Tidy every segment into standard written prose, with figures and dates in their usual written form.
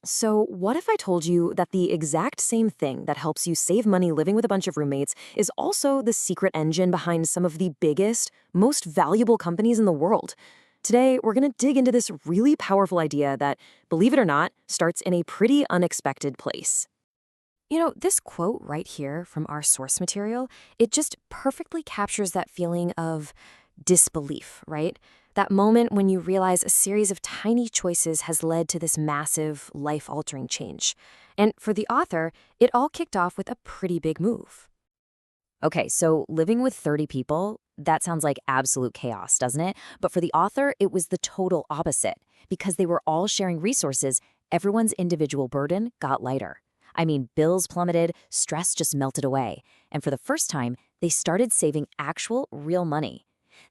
So, what if I told you that the exact same thing that helps you save money living with a bunch of roommates is also the secret engine behind some of the biggest, most valuable companies in the world? Today, we're going to dig into this really powerful idea that, believe it or not, starts in a pretty unexpected place. This quote right here from our source material, it just perfectly captures that feeling of disbelief, right? That moment when you realize a series of tiny choices has led to this massive, life-altering change. And for the author, it all kicked off with a pretty big move. Okay, so living with 30 people, that sounds like absolute chaos, doesn't it? But for the author, it was the total opposite. Because they were all sharing resources, everyone's individual burden got lighter. I mean, bills plummeted, stress just melted away. And for the first time, they started saving actual, real money.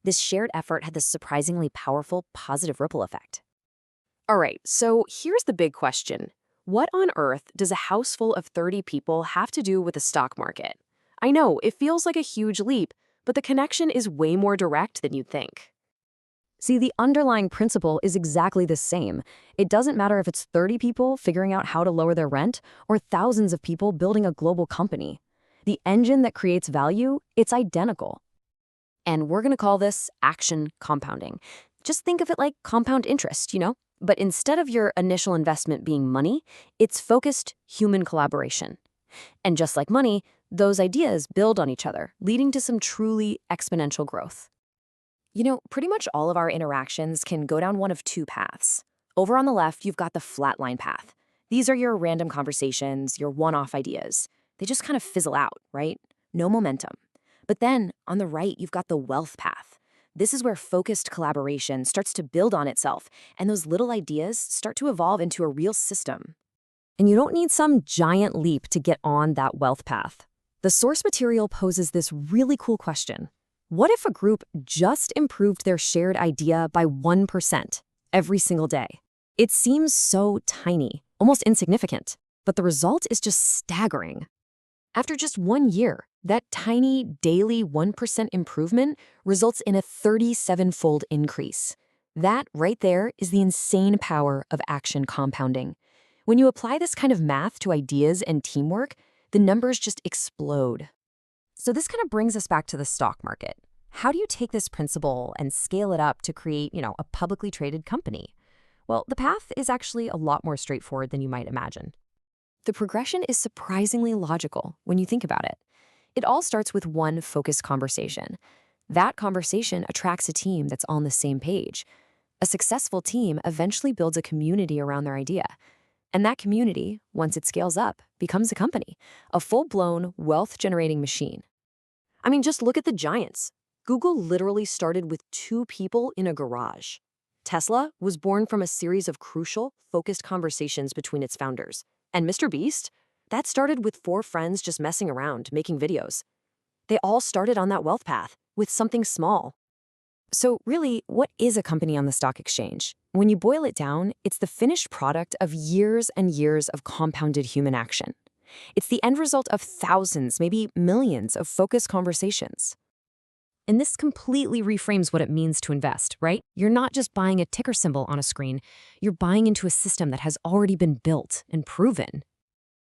This shared effort had this surprisingly powerful, positive ripple effect. All right, so here's the big question. What on earth does a house full of 30 people have to do with the stock market? I know, it feels like a huge leap, but the connection is way more direct than you'd think. See, the underlying principle is exactly the same. It doesn't matter if it's 30 people figuring out how to lower their rent or thousands of people building a global company. The engine that creates value, it's identical. And we're going to call this action compounding. Just think of it like compound interest. But instead of your initial investment being money, it's focused human collaboration. And just like money, those ideas build on each other, leading to some truly exponential growth. Pretty much all of our interactions can go down one of two paths. Over on the left, you've got the flatline path. These are your random conversations, your one-off ideas. They just kind of fizzle out, right? No momentum. But then, on the right, you've got the wealth path. This is where focused collaboration starts to build on itself, and those little ideas start to evolve into a real system. And you don't need some giant leap to get on that wealth path. The source material poses this really cool question. What if a group just improved their shared idea by 1% every single day? It seems so tiny, almost insignificant, but the result is just staggering. After just 1 year, that tiny daily 1% improvement results in a 37-fold increase. That right there is the insane power of action compounding. When you apply this kind of math to ideas and teamwork, the numbers just explode. So this kind of brings us back to the stock market. How do you take this principle and scale it up to create, a publicly traded company? Well, the path is actually a lot more straightforward than you might imagine. The progression is surprisingly logical when you think about it. It all starts with one focused conversation. That conversation attracts a team that's on the same page. A successful team eventually builds a community around their idea. And that community, once it scales up, becomes a company, a full-blown, wealth-generating machine. I mean, just look at the giants. Google literally started with 2 people in a garage. Tesla was born from a series of crucial, focused conversations between its founders. And MrBeast? That started with 4 friends just messing around, making videos. They all started on that wealth path, with something small. So really, what is a company on the stock exchange? When you boil it down, it's the finished product of years and years of compounded human action. It's the end result of thousands, maybe millions of focused conversations. And this completely reframes what it means to invest, right? You're not just buying a ticker symbol on a screen, you're buying into a system that has already been built and proven.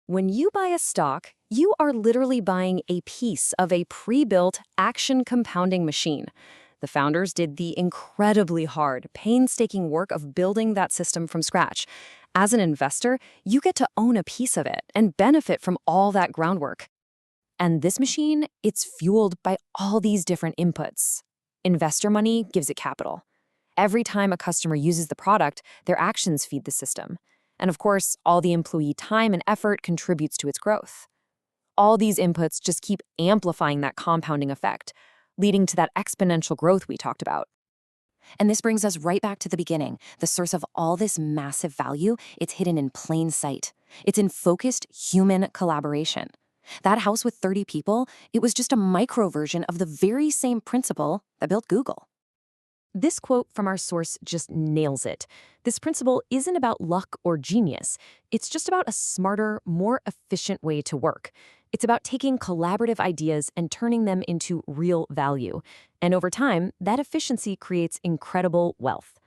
When you buy a stock, you are literally buying a piece of a pre-built action compounding machine. The founders did the incredibly hard, painstaking work of building that system from scratch. As an investor, you get to own a piece of it and benefit from all that groundwork. And this machine, it's fueled by all these different inputs. Investor money gives it capital. Every time a customer uses the product, their actions feed the system. And of course, all the employee time and effort contributes to its growth. All these inputs just keep amplifying that compounding effect, leading to that exponential growth we talked about. And this brings us right back to the beginning. The source of all this massive value, it's hidden in plain sight. It's in focused human collaboration. That house with 30 people, it was just a micro version of the very same principle that built Google. This quote from our source just nails it. This principle isn't about luck or genius. It's just about a smarter, more efficient way to work. It's about taking collaborative ideas and turning them into real value. And over time, that efficiency creates incredible wealth.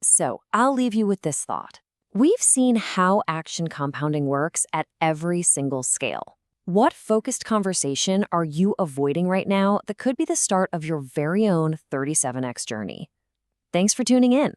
So I'll leave you with this thought. We've seen how action compounding works at every single scale. What focused conversation are you avoiding right now that could be the start of your very own 37x journey? Thanks for tuning in.